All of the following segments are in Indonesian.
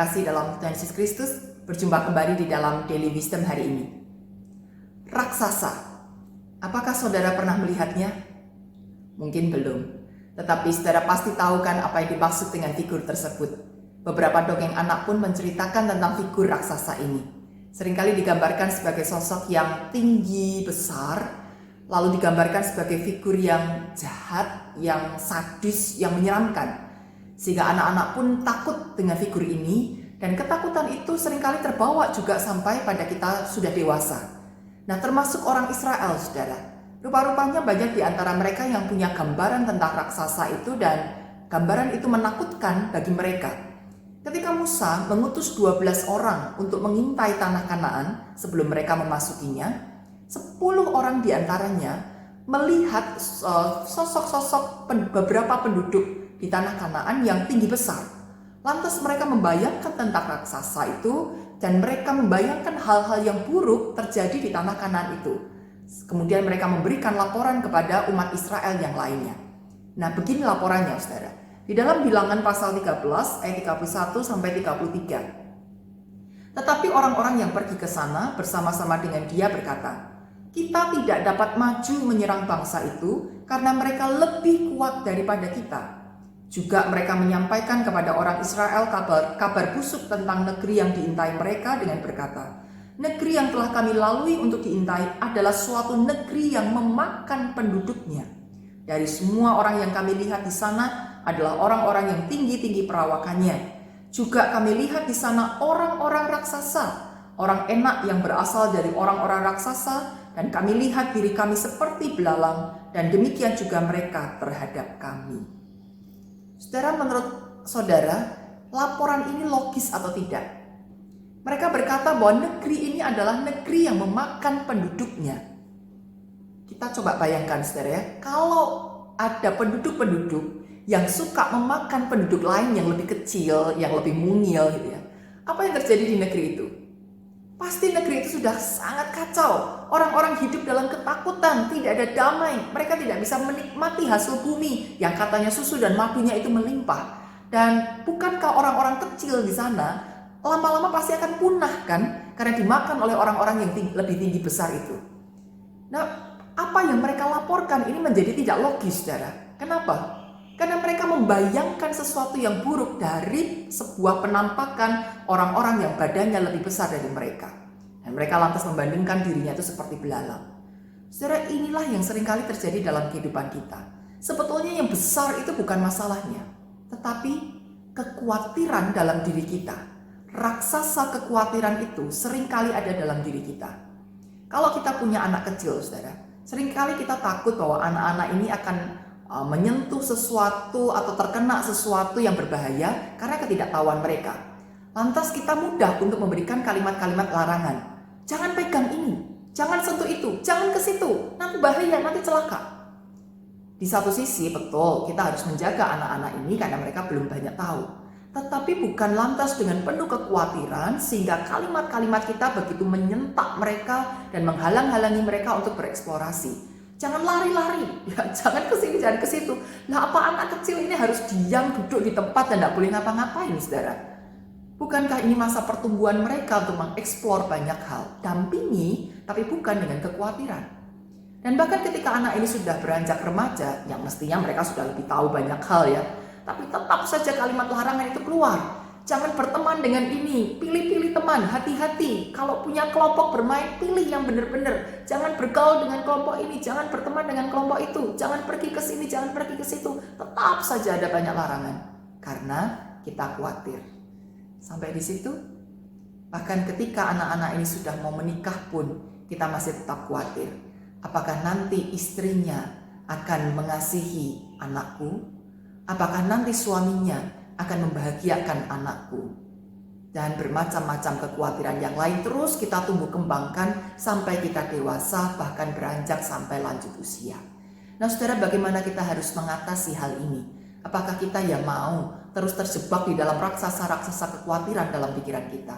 terkasih dalam Tuhan Yesus Kristus, berjumpa kembali di dalam Daily Wisdom hari ini. Raksasa, apakah saudara pernah melihatnya? Mungkin belum, tetapi saudara pasti tahu kan apa yang dimaksud dengan figur tersebut. Beberapa dongeng anak pun menceritakan tentang figur raksasa ini. Seringkali digambarkan sebagai sosok yang tinggi, besar, lalu digambarkan sebagai figur yang jahat, yang sadis, yang menyeramkan. Sehingga anak-anak pun takut dengan figur ini, dan ketakutan itu seringkali terbawa juga sampai pada kita sudah dewasa. Nah, termasuk orang Israel, saudara. Rupa-rupanya banyak di antara mereka yang punya gambaran tentang raksasa itu, dan gambaran itu menakutkan bagi mereka. Ketika Musa mengutus 12 orang untuk mengintai tanah Kanaan sebelum mereka memasukinya, 10 orang di antaranya melihat sosok-sosok beberapa penduduk di tanah Kanaan yang tinggi besar. Lantas mereka membayangkan tentang raksasa itu, dan mereka membayangkan hal-hal yang buruk terjadi di tanah Kanaan itu. Kemudian mereka memberikan laporan kepada umat Israel yang lainnya. Nah, begini laporannya, saudara. Di dalam Bilangan pasal 13 ayat 31 sampai 33. Tetapi orang-orang yang pergi ke sana bersama-sama dengan dia berkata, "Kita tidak dapat maju menyerang bangsa itu karena mereka lebih kuat daripada kita." Juga mereka menyampaikan kepada orang Israel kabar busuk tentang negeri yang diintai mereka dengan berkata, "Negeri yang telah kami lalui untuk diintai adalah suatu negeri yang memakan penduduknya. Dari semua orang yang kami lihat di sana adalah orang-orang yang tinggi-tinggi perawakannya. Juga kami lihat di sana orang-orang raksasa, orang enak yang berasal dari orang-orang raksasa, dan kami lihat diri kami seperti belalang, dan demikian juga mereka terhadap kami." Saudara, menurut saudara, laporan ini logis atau tidak? Mereka berkata bahwa negeri ini adalah negeri yang memakan penduduknya. Kita coba bayangkan, saudara ya, kalau ada penduduk-penduduk yang suka memakan penduduk lain yang lebih kecil, yang lebih mungil gitu ya. Apa yang terjadi di negeri itu? Pasti negeri itu sudah sangat kacau. Orang-orang hidup dalam ketakutan, tidak ada damai. Mereka tidak bisa menikmati hasil bumi yang katanya susu dan madunya itu melimpah. Dan bukankah orang-orang kecil di sana lama-lama pasti akan punah kan? Karena dimakan oleh orang-orang yang lebih tinggi besar itu. Nah, apa yang mereka laporkan ini menjadi tidak logis, saudara. Kenapa? Karena mereka membayangkan sesuatu yang buruk dari sebuah penampakan orang-orang yang badannya lebih besar dari mereka. Dan mereka lantas membandingkan dirinya itu seperti belalang. Saudara, inilah yang seringkali terjadi dalam kehidupan kita. Sebetulnya yang besar itu bukan masalahnya, tetapi kekhawatiran dalam diri kita. Raksasa kekhawatiran itu seringkali ada dalam diri kita. Kalau kita punya anak kecil, saudara, seringkali kita takut bahwa anak-anak ini akan menyentuh sesuatu atau terkena sesuatu yang berbahaya karena ketidaktahuan mereka. Lantas kita mudah untuk memberikan kalimat-kalimat larangan. Jangan pegang ini, jangan sentuh itu, jangan ke situ, nanti bahaya, nanti celaka. Di satu sisi betul kita harus menjaga anak-anak ini karena mereka belum banyak tahu. Tetapi bukan lantas dengan penuh kekhawatiran sehingga kalimat-kalimat kita begitu menyentak mereka dan menghalang-halangi mereka untuk bereksplorasi. Jangan lari-lari, ya, jangan ke sini, jangan ke situ. Nah, apa anak kecil ini harus diam duduk di tempat dan tidak boleh ngapa-ngapain, saudara? Bukankah ini masa pertumbuhan mereka untuk mengeksplor banyak hal? Dampingi, tapi bukan dengan kekhawatiran. Dan bahkan ketika anak ini sudah beranjak remaja, yang mestinya mereka sudah lebih tahu banyak hal ya, tapi tetap saja kalimat larangan itu keluar. Jangan berteman dengan ini, pilih-pilih teman, hati-hati. Kalau punya kelompok bermain, pilih yang benar-benar. Jangan bergaul dengan kelompok ini, jangan berteman dengan kelompok itu. Jangan pergi ke sini, jangan pergi ke situ. Tetap saja ada banyak larangan. Karena kita khawatir. Sampai di situ, bahkan ketika anak-anak ini sudah mau menikah pun, kita masih tetap khawatir. Apakah nanti istrinya akan mengasihi anakku? Apakah nanti suaminya akan membahagiakan anakku? Dan bermacam-macam kekhawatiran yang lain terus kita tumbuh kembangkan sampai kita dewasa, bahkan beranjak sampai lanjut usia. Nah, saudara, bagaimana kita harus mengatasi hal ini? Apakah kita ya mau terus terjebak di dalam raksasa-raksasa kekhawatiran dalam pikiran kita?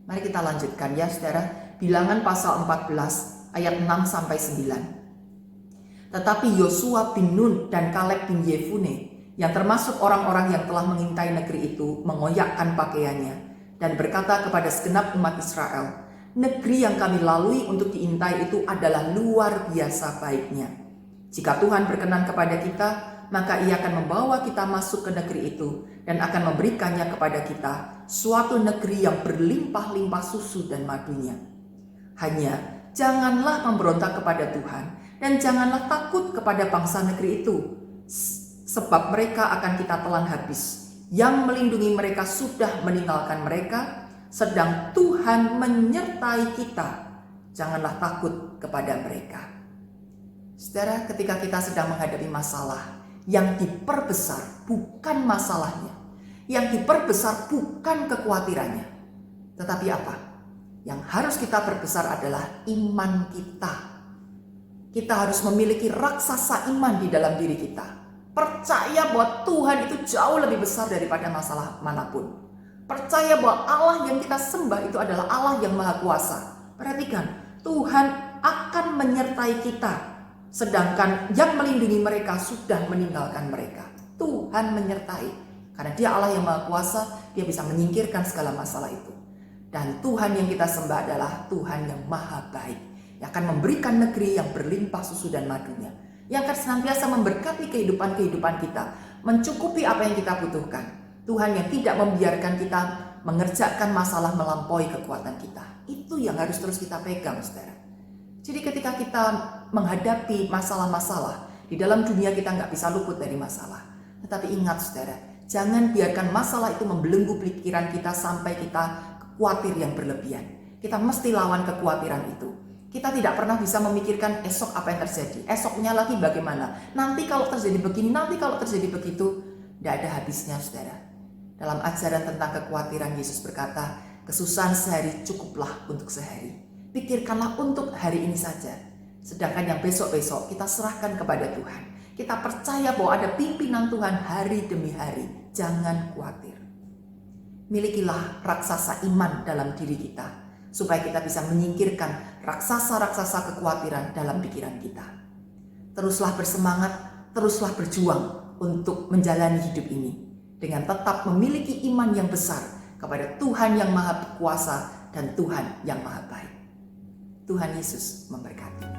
Mari kita lanjutkan ya, saudara. Bilangan pasal 14 ayat 6 sampai 9. Tetapi Yosua bin Nun dan Kaleb bin Yefune yang termasuk orang-orang yang telah mengintai negeri itu, mengoyakkan pakaiannya dan berkata kepada segenap umat Israel, "Negeri yang kami lalui untuk diintai itu adalah luar biasa baiknya. Jika Tuhan berkenan kepada kita, maka Ia akan membawa kita masuk ke negeri itu dan akan memberikannya kepada kita, suatu negeri yang berlimpah-limpah susu dan madunya. Hanya janganlah memberontak kepada Tuhan dan janganlah takut kepada bangsa negeri itu, sebab mereka akan kita telan habis. Yang melindungi mereka sudah meninggalkan mereka, sedang Tuhan menyertai kita. Janganlah takut kepada mereka." Saudara, ketika kita sedang menghadapi masalah, yang diperbesar bukan masalahnya, yang diperbesar bukan kekhawatirannya, tetapi apa? Yang harus kita perbesar adalah iman kita. Kita harus memiliki raksasa iman di dalam diri kita. Percaya bahwa Tuhan itu jauh lebih besar daripada masalah manapun. Percaya bahwa Allah yang kita sembah itu adalah Allah yang maha kuasa. Perhatikan, Tuhan akan menyertai kita. Sedangkan yang melindungi mereka sudah meninggalkan mereka. Tuhan menyertai. Karena Dia Allah yang maha kuasa, Dia bisa menyingkirkan segala masalah itu. Dan Tuhan yang kita sembah adalah Tuhan yang maha baik, yang akan memberikan negeri yang berlimpah susu dan madunya, yang akan senantiasa memberkati kehidupan kita, mencukupi apa yang kita butuhkan. Tuhan yang tidak membiarkan kita mengerjakan masalah melampaui kekuatan kita. Itu yang harus terus kita pegang, saudara. Jadi ketika kita menghadapi masalah-masalah, di dalam dunia kita nggak bisa luput dari masalah. Tetapi ingat, saudara, jangan biarkan masalah itu membelenggu pikiran kita sampai kita khawatir yang berlebihan. Kita mesti lawan kekhawatiran itu. Kita tidak pernah bisa memikirkan esok apa yang terjadi, esoknya lagi bagaimana, nanti kalau terjadi begini, nanti kalau terjadi begitu. Tidak ada habisnya, saudara. Dalam ajaran tentang kekhawatiran, Yesus berkata, kesusahan sehari cukuplah untuk sehari. Pikirkanlah untuk hari ini saja. Sedangkan yang besok-besok kita serahkan kepada Tuhan. Kita percaya bahwa ada pimpinan Tuhan hari demi hari. Jangan khawatir. Milikilah raksasa iman dalam diri kita, supaya kita bisa menyingkirkan raksasa-raksasa kekhawatiran dalam pikiran kita. Teruslah bersemangat, teruslah berjuang untuk menjalani hidup ini dengan tetap memiliki iman yang besar kepada Tuhan yang maha kuasa dan Tuhan yang maha baik. Tuhan Yesus memberkati.